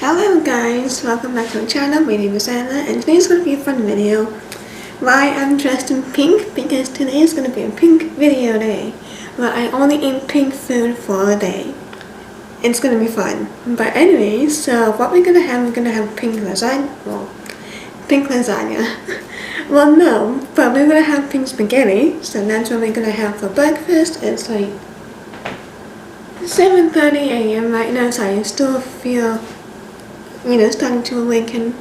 Hello guys, welcome back to my channel. My name is Anna and today's going to be a fun video. Why I'm dressed in pink? Because today is going to be a pink video day where I only eat pink food for a day. It's going to be fun. But anyway, so what we're going to have pink lasagna. Well, pink lasagna. Well no, but we're going to have pink spaghetti. So that's what we're going to have for breakfast. It's like 7:30 a.m. right now, so I still feel starting to awaken.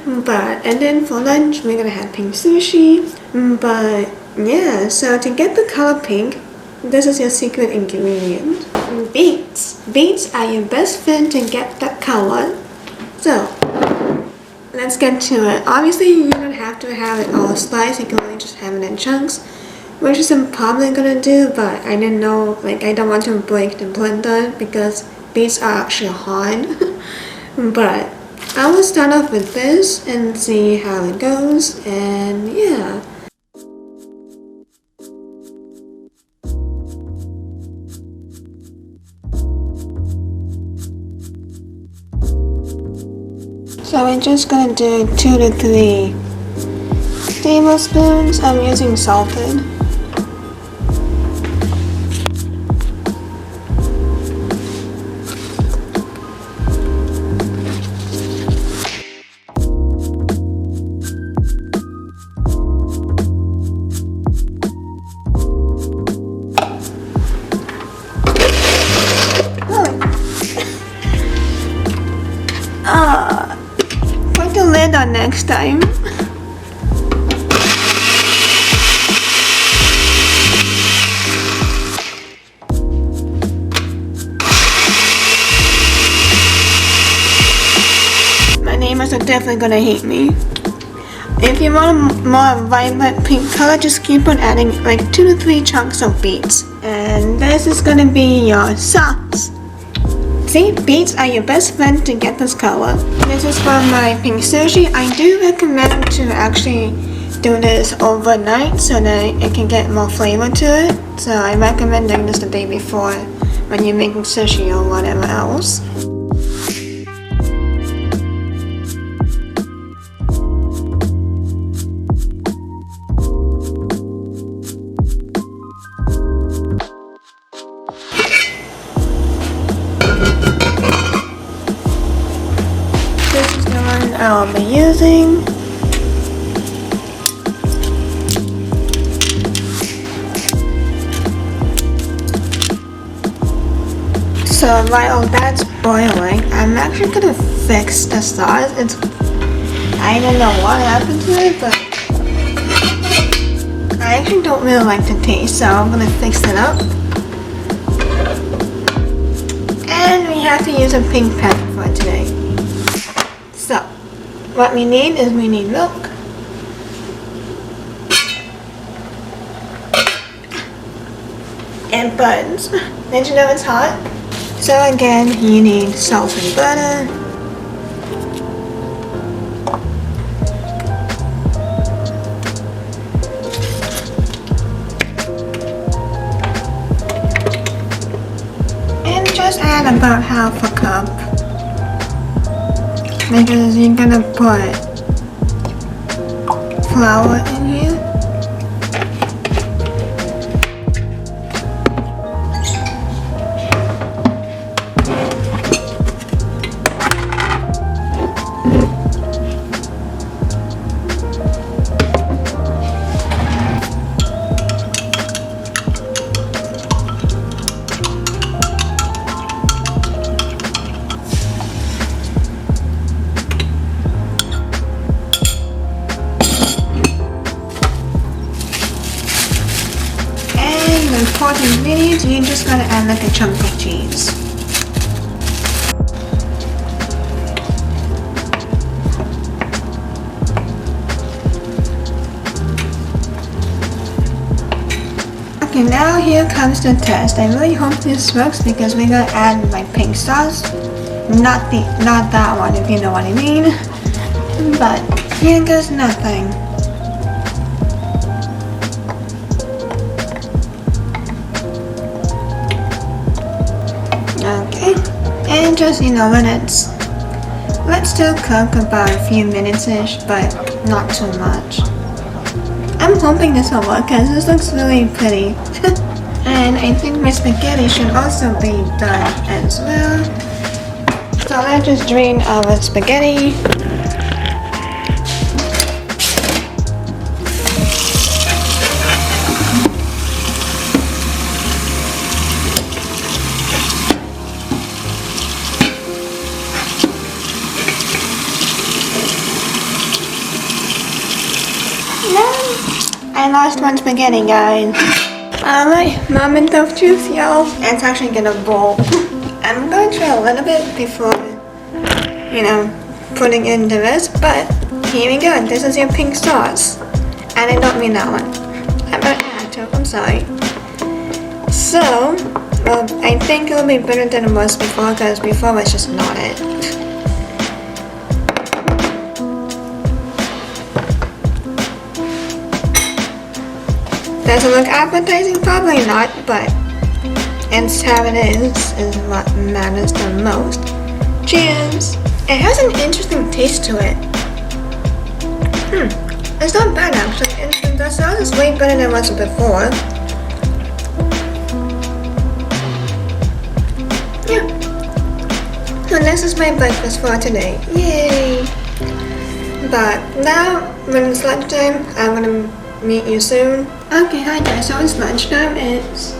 And then for lunch we're gonna have pink sushi. But yeah, so to get the color pink, this is your secret ingredient. Beets. Beets are your best friend to get that color. So let's get to it. Obviously you don't have to have it all sliced, you can only just have it in chunks, which is I'm probably gonna do, but I didn't know, I don't want to break the blender because beets are actually hard. But I will start off with this and see how it goes, and yeah. So we're just gonna do 2 to 3 tablespoons. I'm using salted. Put the lid on next time. My neighbors are definitely gonna hate me. If you want a more vibrant pink color, just keep on adding 2 to 3 chunks of beets. And this is gonna be your sauce. See, beets are your best friend to get this color. This is for my pink sushi. I do recommend to actually do this overnight so that it can get more flavor to it. So I recommend doing this the day before when you're making sushi or whatever else. I'll be using. So while that's boiling, I'm actually gonna fix the sauce. I don't know what happened to it, but I actually don't really like the taste, so I'm gonna fix it up. And we have to use a pink pepper for today. So what we need milk, and buns. Did you know it's hot? So again, you need salt and butter, and just add about half a cup. Because you're gonna put flour in here. Important ingredients, you just gotta add a chunk of cheese. Okay, now here comes the test. I really hope this works because we're gonna add my pink sauce. Not that one, if you know what I mean. But here goes nothing. Okay, and just when it's let's still cook about a few minutes-ish, but not too much. I'm hoping this will work because this looks really pretty. And I think my spaghetti should also be done as well. So let's just drain our spaghetti. I lost one spaghetti, guys. Alright, moment of truth, y'all. It's actually gonna boil. I'm gonna try a little bit before, putting in the rest, but here we go. This is your pink sauce. And I don't mean that one. I'm an actor, I'm sorry. So, well, I think it'll be better than it was before, because before was just not it. Does it look appetizing? Probably not, but it's how it is what matters the most. Cheers! It has an interesting taste to it. It's not bad actually. The sauce is way better than it was before. Yeah. So this is my breakfast for today. Yay! But now, when it's lunchtime, I'm gonna meet you soon. Okay, hi guys, so it's lunchtime. It's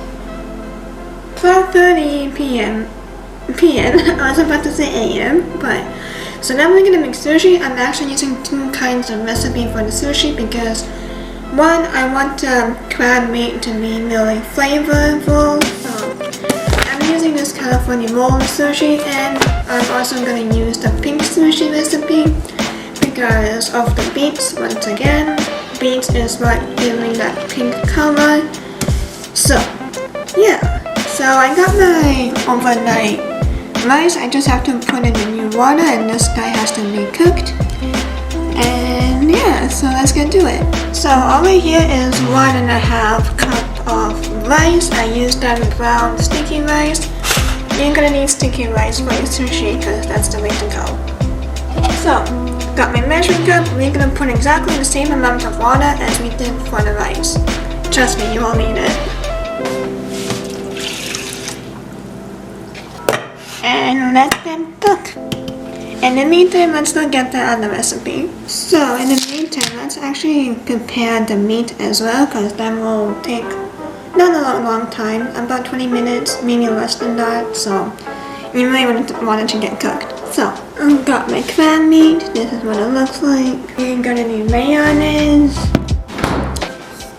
12:30 p.m. I was about to say a.m. but so now we're gonna make sushi. I'm actually using two kinds of recipe for the sushi because one, I want crab meat to be really flavorful, so I'm using this California roll sushi, and I'm also gonna use the pink sushi recipe because of the beets. Once again, beets is what giving that pink color. So yeah, so I got my overnight rice. I just have to put it in new water, and this guy has to be cooked. And yeah, so let's get to it. So over here is 1.5 cup of rice. I used that brown sticky rice. You're gonna need sticky rice for your sushi because that's the way to go. So, got my measuring cup. We're gonna put exactly the same amount of water as we did for the rice. Trust me, you will need it. And let them cook. In the meantime, let's look at the other recipe. So, in the meantime, let's actually prepare the meat as well, because that will take not a long time, about 20 minutes, maybe less than that. So, you really want it to get cooked. So, I've got my crab meat. This is what it looks like. You're gonna need mayonnaise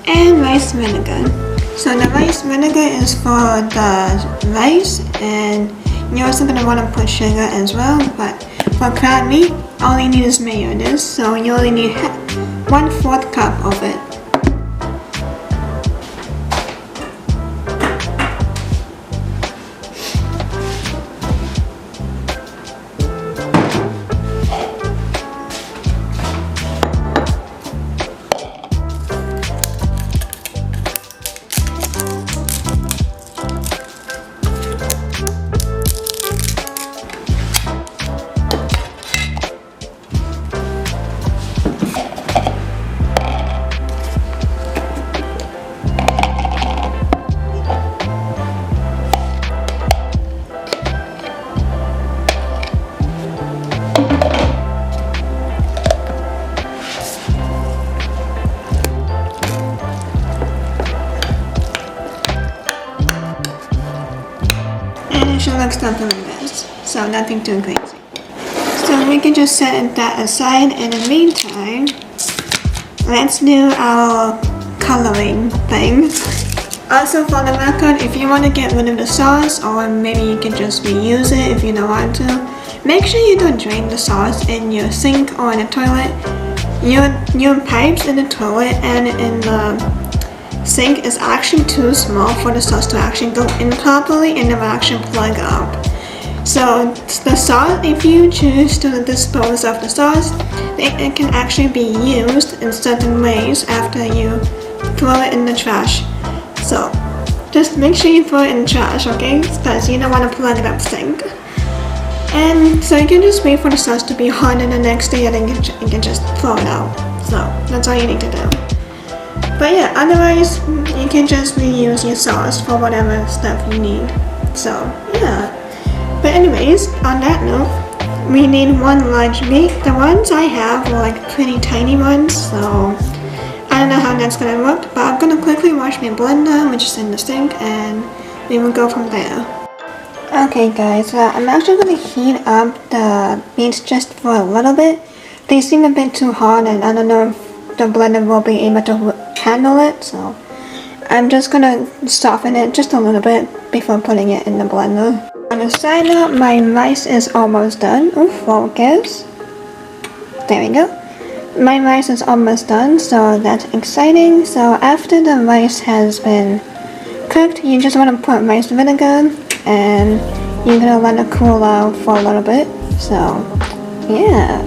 and rice vinegar. So the rice vinegar is for the rice, and you're also gonna want to put sugar as well. But for crab meat, all you need is mayonnaise. So you only need 1/4 cup of it. It should look something like this, so nothing too crazy. So we can just set that aside. In the meantime, let's do our coloring thing. Also for the record, if you want to get rid of the sauce, or maybe you can just reuse it if you don't want to, make sure you don't drain the sauce in your sink or in the toilet. Your pipes in the toilet and in the sink is actually too small for the sauce to actually go in properly, and it will actually plug up. So the sauce, if you choose to dispose of the sauce, it can actually be used in certain ways after you throw it in the trash. So just make sure you throw it in the trash, okay? Because you don't want to plug it up sink. And so you can just wait for the sauce to be hot, and the next day then you can just throw it out. So that's all you need to do. But yeah, otherwise you can just reuse your sauce for whatever stuff you need. So yeah. But anyways, on that note, we need 1 large meat. The ones I have are like pretty tiny ones, so I don't know how that's gonna work. But I'm gonna quickly wash my blender, which is in the sink, and we will go from there. Okay guys, I'm actually going to heat up the meats just for a little bit. They seem a bit too hot, and I don't know if the blender will be able to handle it, so I'm just going to soften it just a little bit before putting it in the blender. On the side note, my rice is almost done. Oh, focus. There we go. My rice is almost done, so that's exciting. So after the rice has been cooked, you just want to put rice vinegar, and you're gonna let it cool out for a little bit. So yeah,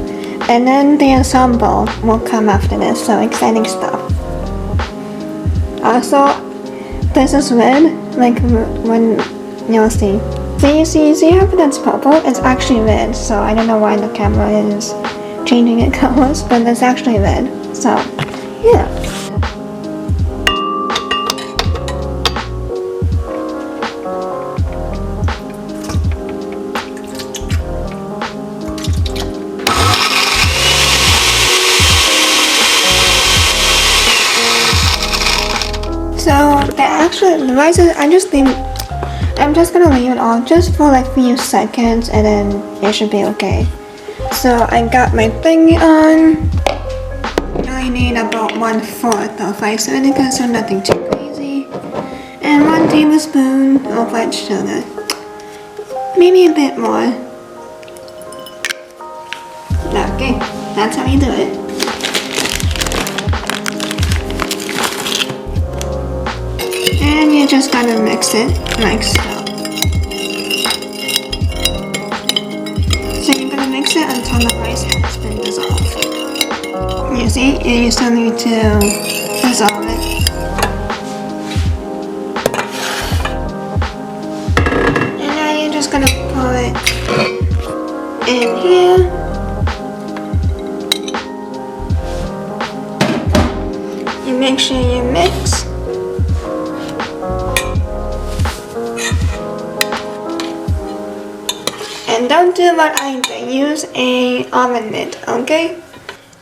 and then the ensemble will come after this, so exciting stuff. Also, this is red, like when you'll see how that's purple? It's actually red, so I don't know why the camera is changing its colors, but it's actually red. So yeah. So the rice is, I'm just gonna leave it on just for like a few seconds, and then it should be okay. So I got my thingy on. I need about 1/4 of rice vinegar, so nothing too crazy. And 1 tablespoon of white sugar. Maybe a bit more. Okay, that's how you do it. And you just gotta mix it like so. So you're gonna mix it until the rice has been dissolved. You see, you still need to dissolve it. And now you're just gonna pour it in here. You make sure you mix. And don't do what I did, use a oven mitt, okay?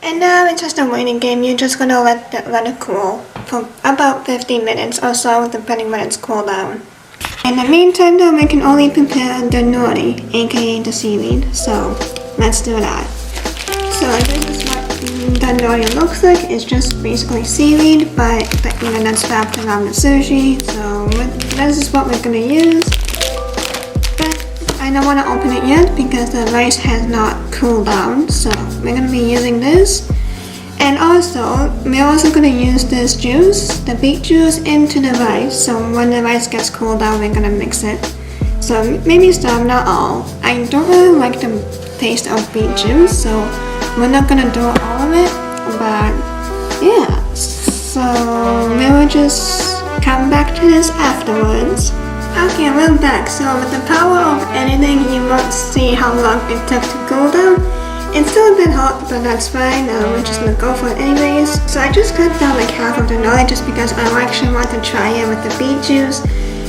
And now it's just a waiting game. You're just gonna let it cool for about 15 minutes or so, depending when it's cooled down. In the meantime though, we can only prepare the nori, aka the seaweed. So let's do that. So this is what the nori looks like. It's just basically seaweed, but that's wrapped around the sushi. So this is what we're gonna use. I don't want to open it yet because the rice has not cooled down, so we're going to be using this. And also, we're also going to use this juice, the beet juice, into the rice. So when the rice gets cooled down, we're going to mix it. So maybe some, not all. I don't really like the taste of beet juice, so we're not going to do all of it. But yeah, so we will just come back to this afterwards. Okay, we're back. So with the power of editing, you won't see how long it took to cool down. It's still a bit hot, but that's fine. We're just gonna go for it anyways. So I just cut down like half of the nori just because I actually want to try it with the beet juice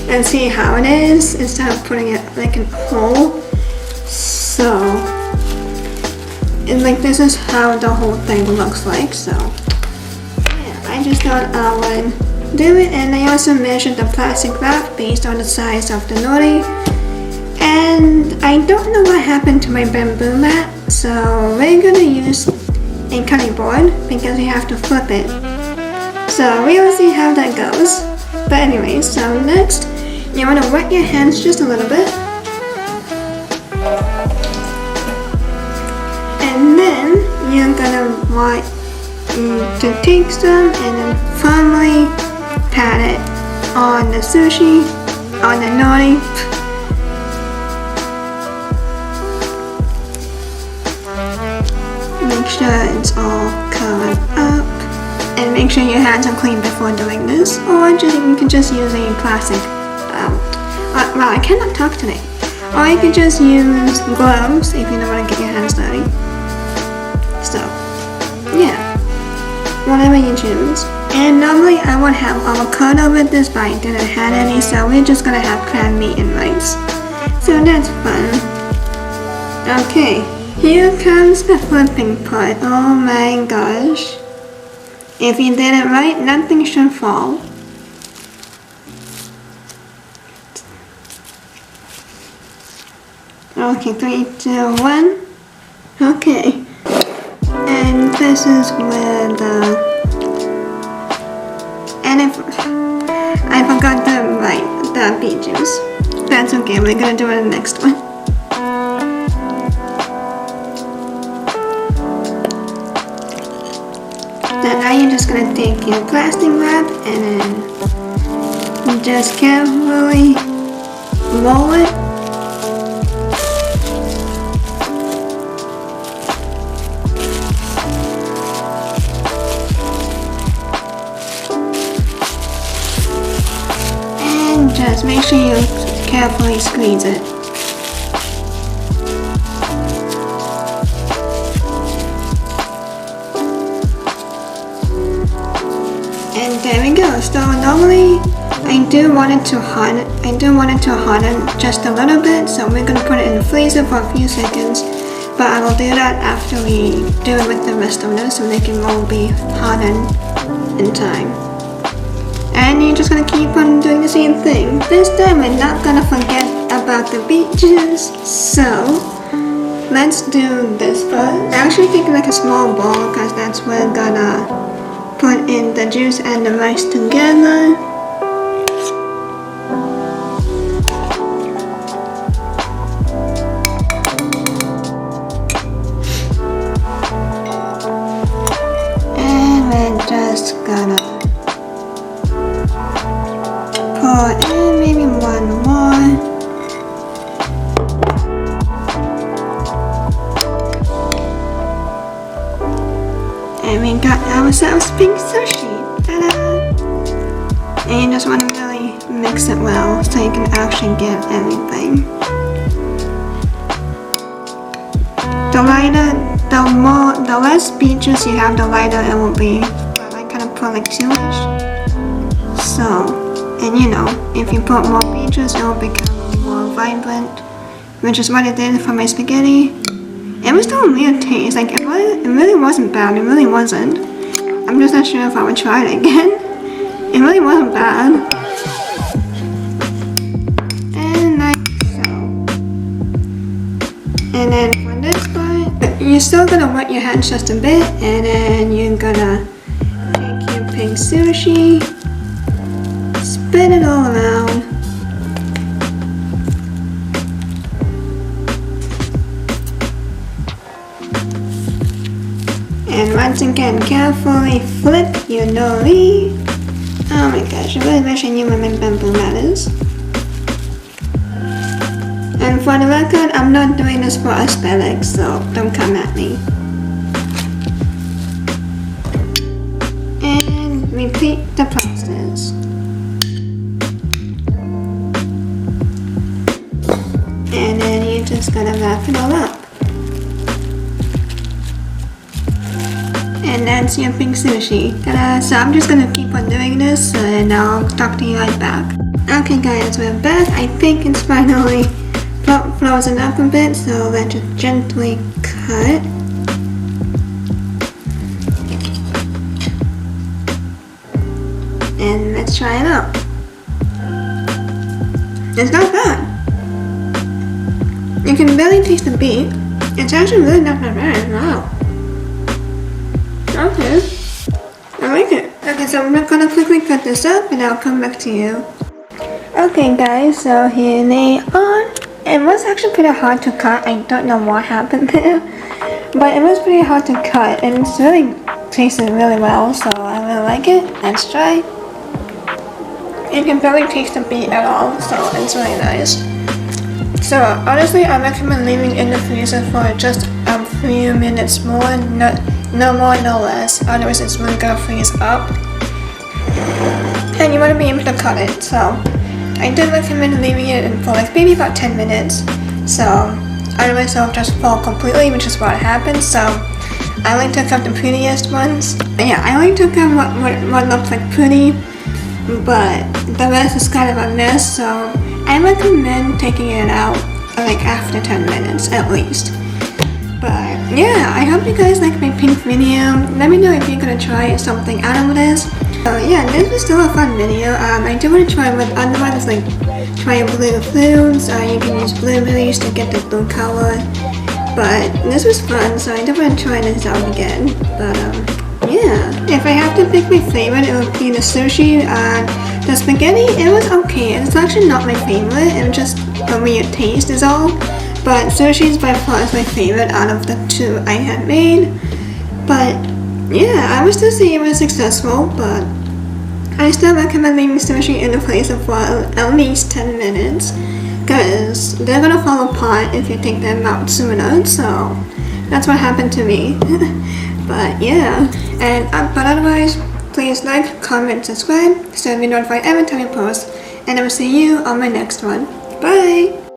and see how it is instead of putting it like in whole. So, and like this is how the whole thing looks like. So yeah, I just thought I would do it, and I also measured the plastic wrap based on the size of the nori. And I don't know what happened to my bamboo mat, so we're gonna use a cutting board because we have to flip it. So we will see how that goes. But anyway, so next you want to wet your hands just a little bit, and then you're gonna want to take some and then firmly pat it on the sushi, on the nori. Make sure it's all covered up, and make sure your hands are clean before doing this, or you can just use a plastic, well, I cannot talk today. Or you can just use gloves if you don't want to get your hands dirty. So, yeah, whatever you choose. And normally I would have avocado with this, but I didn't have any, so we're just gonna have crab meat and rice. So that's fun. Okay, here comes the flipping part. Oh my gosh. If you did it right, nothing should fall. Okay, 3, 2, 1. Okay. And this is where and if I forgot the beet juice. That's okay, we're gonna do it in the next one. Then now you're just gonna take your plastic wrap and then just carefully roll it. Just make sure you carefully squeeze it. And there we go. So normally I do want it to harden just a little bit, so we're gonna put it in the freezer for a few seconds. But I will do that after we do it with the rest of them, so they can all be hardened in time. And you're just gonna keep on doing the same thing. This time we're not gonna forget about the beet juice. So let's do this first. Actually take like a small bowl because that's where we're gonna put in the juice and the rice together. And we're just gonna and maybe one more. And we got ourselves pink sushi. Ta-da! And you just want to really mix it well so you can actually get everything. The less beet juice you have, the lighter it will be. But I kind of put like 2-ish. So. And you know, if you put more beet juice, it will become more vibrant, which is what I did for my spaghetti. It was still a weird taste, like it really wasn't bad, it really wasn't. I'm just not sure if I would try it again. It really wasn't bad. And like so. And then for this part, you're still gonna wet your hands just a bit, and then you're gonna take your pink sushi, spin it all around. And once again, carefully flip your nori. Oh my gosh, I really wish I knew what my bamboo mat is. And for the record, I'm not doing this for aesthetics, so don't come at me. And repeat the process. And then you're just gonna wrap it all up. And that's your pink sushi. Ta-da! So I'm just gonna keep on doing this and I'll talk to you right back. Okay guys, we're back. I think it's finally frozen up a bit, so let's just gently cut. And let's try it out. It's not bad. You can barely taste the beet. It's actually really not that bad. Wow. Okay. I like it. Okay, so I'm gonna quickly cut this up and I'll come back to you. Okay guys, so here they are. It was actually pretty hard to cut. I don't know what happened there. But it was pretty hard to cut and it's really tasted really well, so I really like it. Let's try. You can barely taste the beet at all, so it's really nice. So honestly, I recommend leaving in the freezer for just a few minutes more, no more, no less. Otherwise, it's really gonna freeze up, and you want to be able to cut it. So I do recommend leaving it in for like maybe about 10 minutes. So otherwise it'll just fall completely, which is what happened. So I only took out the prettiest ones. Yeah, I only took out what looked like pretty, but the rest is kind of a mess, so I recommend taking it out like after 10 minutes at least. But yeah, I hope you guys like my pink video. Let me know if you're gonna try something out of this. So yeah, this was still a fun video. I do want to try with other ones, like try blue flumes. You can use blueberries to get the blue color. But this was fun, so I do want to try this out again. But yeah, if I have to pick my favorite, it would be the sushi. The spaghetti, it was okay. It's actually not my favorite. It was just a weird taste is all. But sushi is by far my favorite out of the two I had made. But yeah, I would still say it was successful, but I still recommend leaving sushi in the place for at least 10 minutes, because they're gonna fall apart if you take them out sooner. So that's what happened to me. But yeah, and but otherwise, please like, comment, subscribe so you'll be notified every time I post, and I will see you on my next one. Bye!